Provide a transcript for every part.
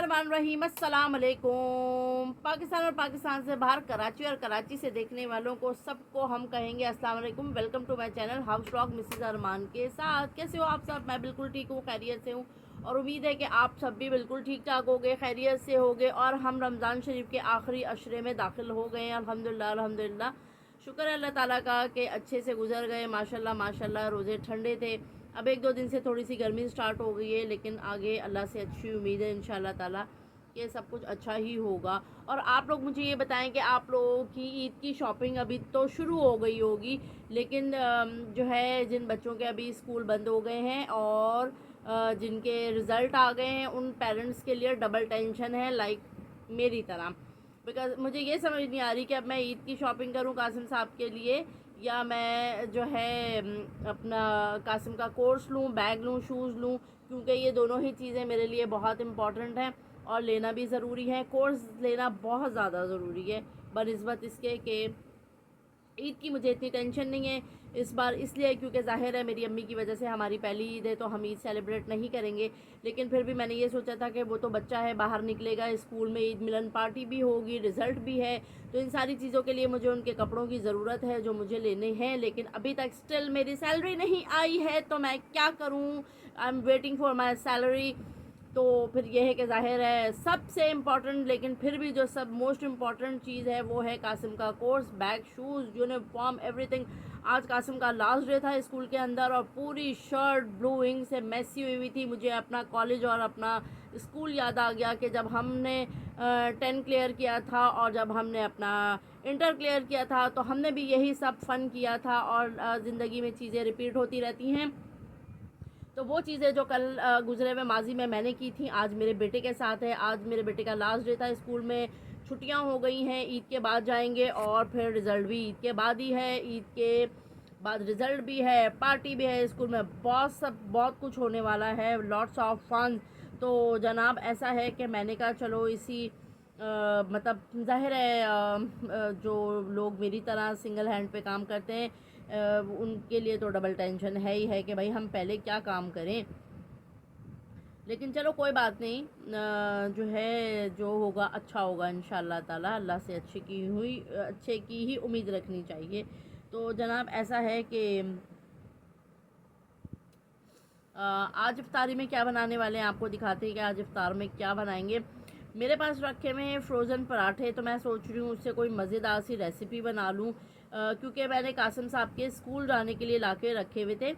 बिस्मिल्लाहिर्रहमानिर्रहीम। अस्सलाम वालेकुम। पाकिस्तान और पाकिस्तान से बाहर कराची और कराची से देखने वालों को सबको हम कहेंगे अस्सलाम वालेकुम। Welcome to my channel house vlog Mrs Arman के साथ। कैसे हो आप सब? मैं बिल्कुल ठीक हूँ, खैरियत से हूँ और उम्मीद है कि आप सब भी बिल्कुल ठीक ठाक होगे, खैरियत से होगे। और हम रमज़ान शरीफ के आखिरी अशरे में दाखिल हो गए हैं। अल्हम्दुलिल्लाह अल्हम्दुलिल्लाह, शुक्र है अल्लाह ताला का कि अच्छे से गुजर गए। माशाल्लाह माशाल्लाह, रोज़े ठंडे थे। अब एक दो दिन से थोड़ी सी गर्मी स्टार्ट हो गई है, लेकिन आगे अल्लाह से अच्छी उम्मीद है इंशाल्लाह ताला कि सब कुछ अच्छा ही होगा। और आप लोग मुझे ये बताएं कि आप लोगों की ईद की शॉपिंग अभी तो शुरू हो गई होगी, लेकिन जो है जिन बच्चों के अभी स्कूल बंद हो गए हैं और जिनके रिज़ल्ट आ गए हैं, उन पेरेंट्स के लिए डबल टेंशन है, लाइक मेरी तरह। बिकॉज मुझे ये समझ नहीं आ रही कि अब मैं ईद की शॉपिंग करूं कासिम साहब के लिए, या मैं जो है अपना कासिम का कोर्स लूं, बैग लूं, शूज़ लूं, क्योंकि ये दोनों ही चीज़ें मेरे लिए बहुत इम्पॉर्टेंट हैं और लेना भी ज़रूरी है। कोर्स लेना बहुत ज़्यादा ज़रूरी है बनिस्बत इसके कि ईद की मुझे इतनी टेंशन नहीं है इस बार, इसलिए क्योंकि ज़ाहिर है मेरी अम्मी की वजह से हमारी पहली ईद है तो हम ईद सेलिब्रेट नहीं करेंगे। लेकिन फिर भी मैंने ये सोचा था कि वो तो बच्चा है, बाहर निकलेगा, स्कूल में ईद मिलन पार्टी भी होगी, रिज़ल्ट भी है, तो इन सारी चीज़ों के लिए मुझे उनके कपड़ों की ज़रूरत है जो मुझे लेने हैं। लेकिन अभी तक स्टिल मेरी सैलरी नहीं आई है, तो मैं क्या करूँ? I am waiting for my salary. तो फिर यह है कि ज़ाहिर है सबसे इम्पॉर्टेंट, लेकिन फिर भी जो सब मोस्ट इम्पॉर्टेंट चीज़ है वो है कासिम का course, bag, shoes, uniform, everything. आज कासिम का लास्ट डे था स्कूल के अंदर और पूरी शर्ट ब्लू इंक से मैसी हुई थी। मुझे अपना कॉलेज और अपना स्कूल याद आ गया कि जब हमने 10 क्लियर किया था और जब हमने अपना इंटर क्लियर किया था तो हमने भी यही सब फ़न किया था। और ज़िंदगी में चीज़ें रिपीट होती रहती हैं, तो वो चीज़ें जो कल गुजरे हुए माजी में मैंने की थी आज मेरे बेटे के साथ है। आज मेरे बेटे का लास्ट डे था स्कूल में, छुट्टियां हो गई हैं, ईद के बाद जाएंगे और फिर रिज़ल्ट भी ईद के बाद ही है, ईद के बाद रिज़ल्ट भी है, पार्टी भी है, स्कूल में बहुत कुछ होने वाला है, लॉट्स ऑफ फन। तो जनाब ऐसा है कि मैंने कहा चलो इसी मतलब ज़ाहिर है जो लोग मेरी तरह सिंगल हैंड पे काम करते हैं उनके लिए तो डबल टेंशन है ही है कि भाई हम पहले क्या काम करें। लेकिन चलो कोई बात नहीं, जो है जो होगा अच्छा होगा इंशाल्लाह ताला। अल्लाह से अच्छे की ही उम्मीद रखनी चाहिए। तो जनाब ऐसा है कि आज इफ्तारी में क्या बनाने वाले हैं आपको दिखाते हैं कि आज इफ्तार में क्या बनाएंगे। मेरे पास रखे हुए हैं फ्रोज़न पराठे, तो मैं सोच रही हूँ उससे कोई मज़ेदार सी रेसिपी बना लूँ, क्योंकि मैंने कासिम साहब के स्कूल जाने के लिए ला के रखे हुए थे।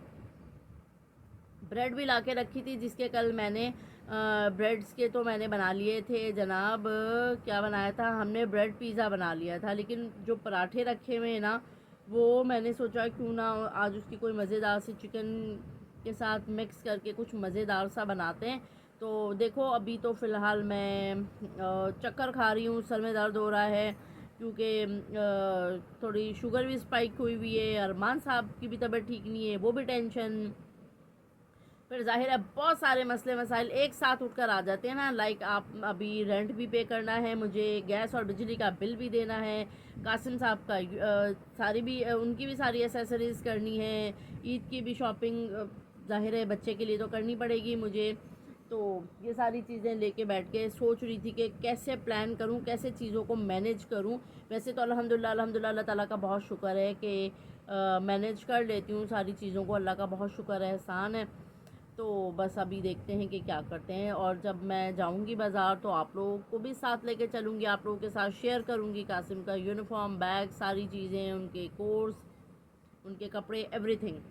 ब्रेड भी ला के रखी थी जिसके कल मैंने ब्रेड्स के तो मैंने बना लिए थे जनाब। क्या बनाया था हमने? ब्रेड पिज़्ज़ा बना लिया था। लेकिन जो पराठे रखे हुए हैं ना, वो मैंने सोचा क्यों ना आज उसकी कोई मज़ेदार सी चिकन के साथ मिक्स करके कुछ मज़ेदार सा बनाते हैं। तो देखो अभी तो फ़िलहाल मैं चक्कर खा रही हूँ, सर में दर्द हो रहा है क्योंकि थोड़ी शुगर भी स्पाइक हुई है, अरमान साहब की भी तबीयत ठीक नहीं है, वो भी टेंशन। फिर जाहिर है बहुत सारे मसले मसाइल एक साथ उठकर आ जाते हैं ना, लाइक आप अभी रेंट भी पे करना है, मुझे गैस और बिजली का बिल भी देना है, कासिम साहब का सारी भी उनकी भी सारी एसेसरीज़ करनी है, ईद की भी शॉपिंग जाहिर है बच्चे के लिए तो करनी पड़ेगी मुझे। तो ये सारी चीज़ें लेके बैठ के सोच रही थी कि कैसे प्लान करूं, कैसे चीज़ों को मैनेज करूं। वैसे तो अल्हम्दुलिल्लाह अल्हम्दुलिल्लाह अल्लाह ताला का बहुत शुक्र है कि मैनेज कर लेती हूँ सारी चीज़ों को, अल्लाह का बहुत शुक्र है, एहसान है। तो बस अभी देखते हैं कि क्या करते हैं। और जब मैं जाऊंगी बाज़ार तो आप लोगों को भी साथ लेके चलूँगी, आप लोगों के साथ शेयर करूँगी कासिम का यूनिफॉर्म, बैग, सारी चीज़ें, उनके कोर्स, उनके कपड़े, एवरीथिंग।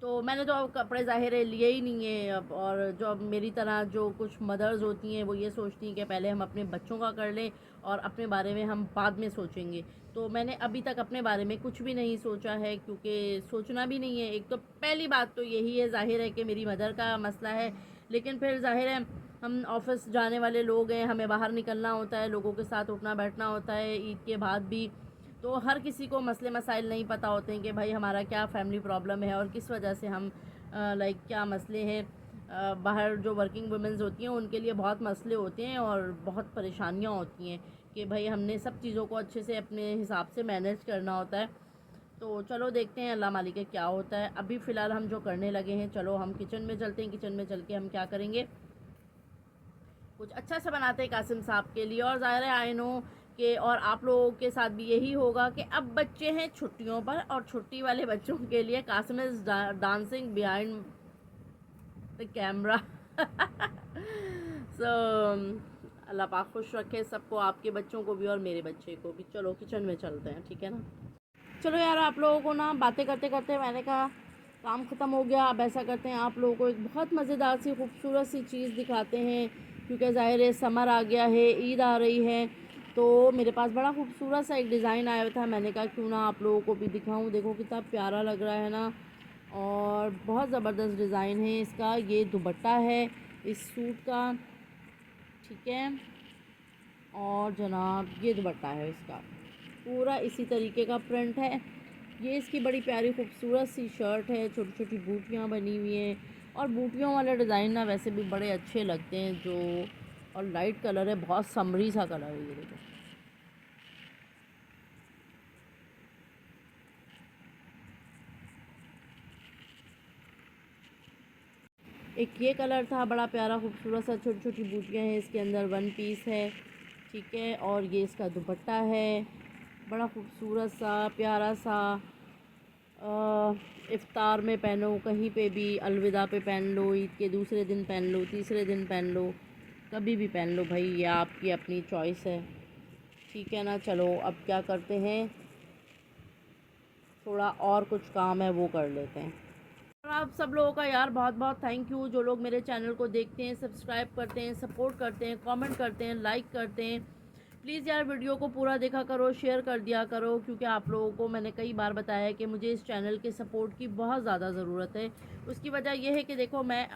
तो मैंने तो अब कपड़े ज़ाहिर है लिए ही नहीं है अब। और जो अब मेरी तरह जो कुछ मदर्स होती हैं वो ये सोचती हैं कि पहले हम अपने बच्चों का कर लें और अपने बारे में हम बाद में सोचेंगे। तो मैंने अभी तक अपने बारे में कुछ भी नहीं सोचा है, क्योंकि सोचना भी नहीं है। एक तो पहली बात तो यही है, ज़ाहिर है कि मेरी मदर का मसला है, लेकिन फिर ज़ाहिर है हम ऑफिस जाने वाले लोग हैं, हमें बाहर निकलना होता है, लोगों के साथ उठना बैठना होता है ईद के बाद भी। तो हर किसी को मसले मसाइल नहीं पता होते हैं कि भाई हमारा क्या फ़ैमिली प्रॉब्लम है और किस वजह से हम लाइक क्या मसले हैं। बाहर जो वर्किंग वुमेंस होती हैं उनके लिए बहुत मसले होते हैं और बहुत परेशानियां होती हैं कि भाई हमने सब चीज़ों को अच्छे से अपने हिसाब से मैनेज करना होता है। तो चलो देखते हैं अल्लाह मालिक है क्या होता है। अभी फ़िलहाल हम जो करने लगे हैं, चलो हम किचन में चलते हैं, किचन में चल के हम क्या करेंगे कुछ अच्छा सा बनाते हैं कासिम साहब के लिए। और ज़ाहिर है आई नो कि और आप लोगों के साथ भी यही होगा कि अब बच्चे हैं छुट्टियों पर, और छुट्टी वाले बच्चों के लिए Qasim is dancing behind the camera. So Allah पाक खुश रखे सबको, आपके बच्चों को भी और मेरे बच्चे को भी। चलो किचन में चलते हैं, ठीक है ना। चलो यार, आप लोगों को ना बातें करते करते मैंने कहा काम ख़त्म हो गया। अब ऐसा करते हैं, आप लोगों को एक बहुत मज़ेदार सी खूबसूरत सी चीज़ दिखाते हैं, क्योंकि ज़ाहिर है समर आ गया है, ईद आ रही है। तो मेरे पास बड़ा खूबसूरत सा एक डिज़ाइन आया था, मैंने कहा क्यों ना आप लोगों को भी दिखाऊं। देखो कितना प्यारा लग रहा है ना, और बहुत ज़बरदस्त डिज़ाइन है इसका। ये दुपट्टा है इस सूट का, ठीक है। और जनाब ये दुपट्टा है इसका, पूरा इसी तरीके का प्रिंट है। ये इसकी बड़ी प्यारी खूबसूरत सी शर्ट है, छोटी छोटी बूटियाँ बनी हुई हैं। और बूटियों वाले डिज़ाइन ना वैसे भी बड़े अच्छे लगते हैं जो। और लाइट कलर है, बहुत समरी सा कलर है ये देखो। एक ये कलर था बड़ा प्यारा खूबसूरत सा, छोटी छोटी बूटियाँ हैं इसके अंदर, वन पीस है, ठीक है। और ये इसका दुपट्टा है, बड़ा खूबसूरत सा प्यारा सा। इफ़्तार में पहनो, कहीं पे भी, अलविदा पे पहन लो, ईद के दूसरे दिन पहन लो, तीसरे दिन पहन लो, कभी भी पहन लो भाई, ये आपकी अपनी चॉइस है, ठीक है ना। चलो अब क्या करते हैं, थोड़ा और कुछ काम है वो कर लेते हैं। और आप सब लोगों का यार बहुत बहुत थैंक यू, जो लोग मेरे चैनल को देखते हैं, सब्सक्राइब करते हैं, सपोर्ट करते हैं, कमेंट करते हैं, लाइक करते हैं। प्लीज़ यार वीडियो को पूरा देखा करो, शेयर कर दिया करो, क्योंकि आप लोगों को मैंने कई बार बताया है कि मुझे इस चैनल के सपोर्ट की बहुत ज़्यादा ज़रूरत है। उसकी वजह यह है कि देखो मैं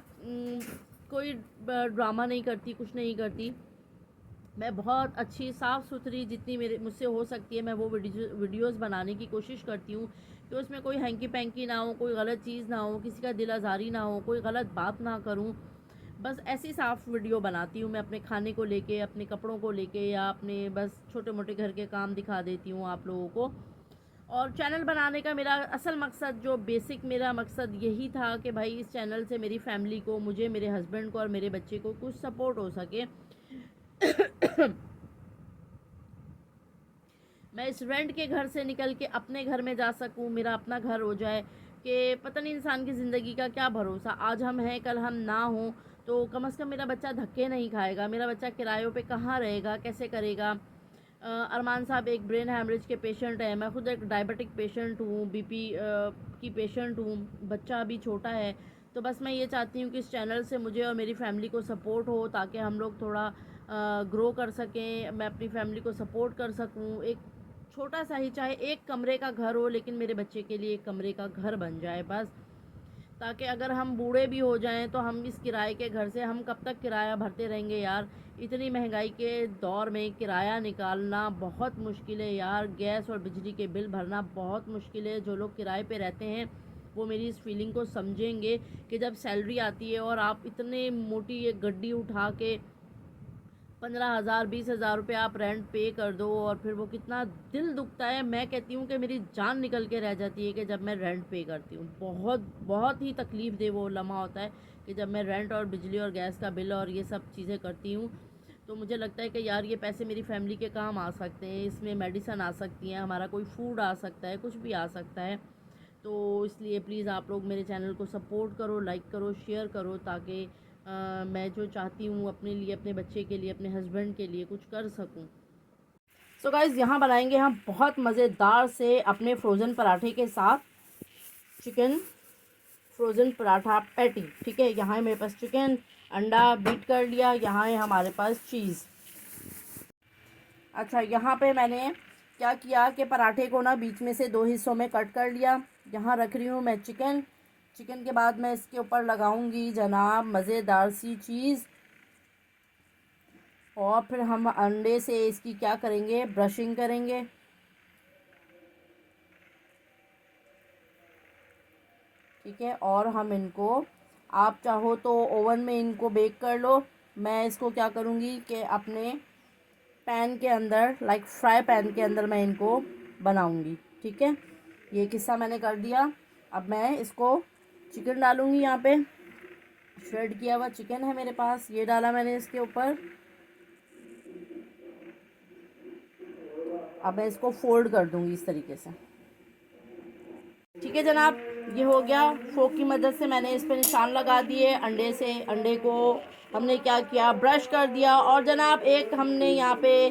कोई ड्रामा नहीं करती, कुछ नहीं करती। मैं बहुत अच्छी साफ़ सुथरी जितनी मेरे मुझसे हो सकती है मैं वो वीडियोज़ बनाने की कोशिश करती हूँ कि उसमें कोई हैंकी पैंकी ना हो, कोई गलत चीज़ ना हो, किसी का दिल आज़ारी ना हो, कोई गलत बात ना करूँ। बस ऐसी साफ़ वीडियो बनाती हूँ मैं, अपने खाने को लेके, अपने कपड़ों को लेके, या अपने बस छोटे मोटे घर के काम दिखा देती हूँ आप लोगों को। और चैनल बनाने का मेरा असल मकसद, जो बेसिक मेरा मकसद यही था कि भाई इस चैनल से मेरी फैमिली को, मुझे, मेरे हस्बैंड को और मेरे बच्चे को कुछ सपोर्ट हो सके। मैं इस रेंट के घर से निकल के अपने घर में जा सकूं, मेरा अपना घर हो जाए। कि पता नहीं इंसान की ज़िंदगी का क्या भरोसा, आज हम हैं कल हम ना हों। तो कम से कम मेरा बच्चा धक्के नहीं खाएगा, मेरा बच्चा किरायों पे कहाँ रहेगा, कैसे करेगा। अरमान साहब एक ब्रेन हैमरेज के पेशेंट हैं, मैं खुद एक डायबिटिक पेशेंट हूँ, बीपी की पेशेंट हूँ, बच्चा अभी छोटा है। तो बस मैं ये चाहती हूँ कि इस चैनल से मुझे और मेरी फैमिली को सपोर्ट हो, ताकि हम लोग थोड़ा ग्रो कर सकें, मैं अपनी फैमिली को सपोर्ट कर सकूं। एक छोटा सा ही, चाहे एक कमरे का घर हो, लेकिन मेरे बच्चे के लिए एक कमरे का घर बन जाए बस। ताकि अगर हम बूढ़े भी हो जाएं तो हम इस किराए के घर से, हम कब तक किराया भरते रहेंगे यार। इतनी महंगाई के दौर में किराया निकालना बहुत मुश्किल है यार, गैस और बिजली के बिल भरना बहुत मुश्किल है। जो लोग किराए पे रहते हैं वो मेरी इस फीलिंग को समझेंगे कि जब सैलरी आती है और आप इतने मोटी एक गड्डी उठा के 15,000 20,000 रुपये आप रेंट पे कर दो, और फिर वो कितना दिल दुखता है। मैं कहती हूँ कि मेरी जान निकल के रह जाती है कि जब मैं रेंट पे करती हूँ, बहुत बहुत ही तकलीफ़ दे वो लम्हा होता है कि जब मैं रेंट और बिजली और गैस का बिल और ये सब चीज़ें करती हूँ। तो मुझे लगता है कि यार ये पैसे मेरी फैमिली के काम आ सकते हैं, इसमें मेडिसन आ सकती हैं, हमारा कोई फूड आ सकता है, कुछ भी आ सकता है। तो इसलिए प्लीज़ आप लोग मेरे चैनल को सपोर्ट करो, लाइक करो, शेयर करो, ताकि मैं जो चाहती हूँ अपने लिए, अपने बच्चे के लिए, अपने हस्बैंड के लिए कुछ कर सकूँ। सो गाइज़, यहाँ बनाएंगे हम बहुत मज़ेदार से अपने फ्रोज़न पराठे के साथ चिकन फ्रोज़न पराठा पैटी, ठीक है। यहाँ है मेरे पास चिकन, अंडा बीट कर लिया, यहाँ है हमारे पास चीज़। अच्छा, यहाँ पे मैंने क्या किया कि पराठे को ना बीच में से दो हिस्सों में कट कर लिया। यहाँ रख रही हूँ मैं चिकन। चिकन के बाद मैं इसके ऊपर लगाऊंगी जनाब मज़ेदार सी चीज़, और फिर हम अंडे से इसकी क्या करेंगे, ब्रशिंग करेंगे, ठीक है। और हम इनको, आप चाहो तो ओवन में इनको बेक कर लो। मैं इसको क्या करूँगी कि अपने पैन के अंदर, लाइक फ्राई पैन के अंदर मैं इनको बनाऊँगी, ठीक है। ये किस्सा मैंने कर दिया। अब मैं इसको चिकन डालूँगी यहाँ पे, श्रेड किया हुआ चिकन है मेरे पास, ये डाला मैंने इसके ऊपर। अब मैं इसको फोल्ड कर दूंगी इस तरीके से। ठीक है जनाब, ये हो गया। फोक की मदद से मैंने इस पर निशान लगा दिए अंडे से। अंडे को हमने क्या किया, ब्रश कर दिया। और जनाब एक हमने यहाँ पे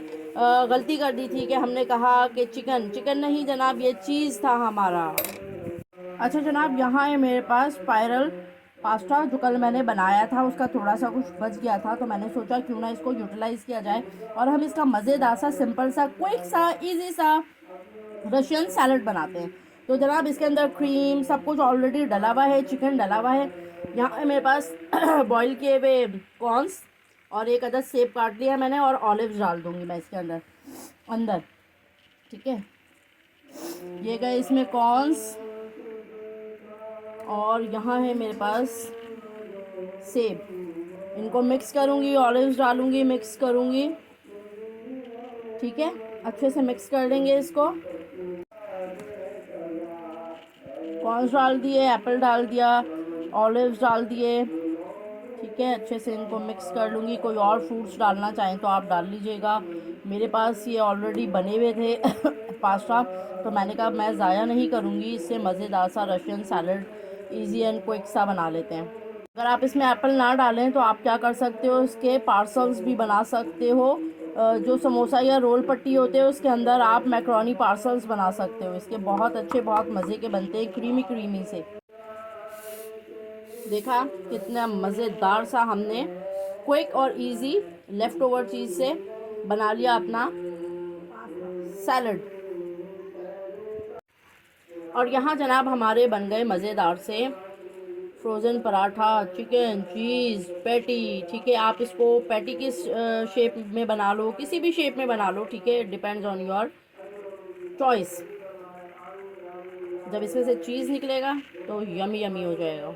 गलती कर दी थी कि हमने कहा कि चिकन, चिकन नहीं जनाब, ये चीज़ था हमारा। अच्छा जनाब, यहाँ है मेरे पास स्पाइरल पास्ता जो कल मैंने बनाया था, उसका थोड़ा सा कुछ बच गया था, तो मैंने सोचा क्यों ना इसको यूटिलाइज़ किया जाए और हम इसका मज़ेदार सा, सिंपल सा, क्विक सा, इजी सा रशियन सैलड बनाते हैं। तो जनाब इसके अंदर क्रीम सब कुछ ऑलरेडी डला हुआ है, चिकन डला हुआ है। यहाँ है मेरे पास बॉईल किए हुए कॉर्न्स और एक अदद सेब काट लिया मैंने, और ऑलिव्स डाल दूँगी मैं इसके अंदर अंदर। ठीक है, ये गए इसमें कॉर्न्स, और यहाँ है मेरे पास सेब। इनको मिक्स करूँगी, ऑलिव्स डालूँगी, मिक्स करूँगी। ठीक है, अच्छे से मिक्स कर लेंगे इसको। कॉर्न्स डाल दिए, एप्पल डाल दिया, ऑलिव्स डाल दिए। ठीक है, अच्छे से इनको मिक्स कर लूँगी। कोई और फ्रूट्स डालना चाहें तो आप डाल लीजिएगा। मेरे पास ये ऑलरेडी बने हुए थे पास्ता, तो मैंने कहा मैं ज़ाया नहीं करूँगी, इससे मज़ेदार सा Russian salad easy and quick सा बना लेते हैं। अगर आप इसमें एप्पल ना डालें तो आप क्या कर सकते हो, इसके पार्सल्स भी बना सकते हो। जो समोसा या रोल पट्टी होते हैं उसके अंदर आप मैक्रोनी पार्सल्स बना सकते हो। इसके बहुत अच्छे, बहुत मज़े के बनते हैं, क्रीमी क्रीमी से। देखा कितना मज़ेदार सा हमने क्विक और इजी लेफ़्ट ओवर चीज़ से बना लिया अपना सैलड। और यहाँ जनाब हमारे बन गए मज़ेदार से फ्रोज़न पराठा, चिकन, चीज़, पैटी। ठीक है, आप इसको पैटी किस शेप में बना लो, किसी भी शेप में बना लो। ठीक है, डिपेंड्स ऑन योर चॉइस। जब इसमें से चीज़ निकलेगा तो यमी यमी हो जाएगा।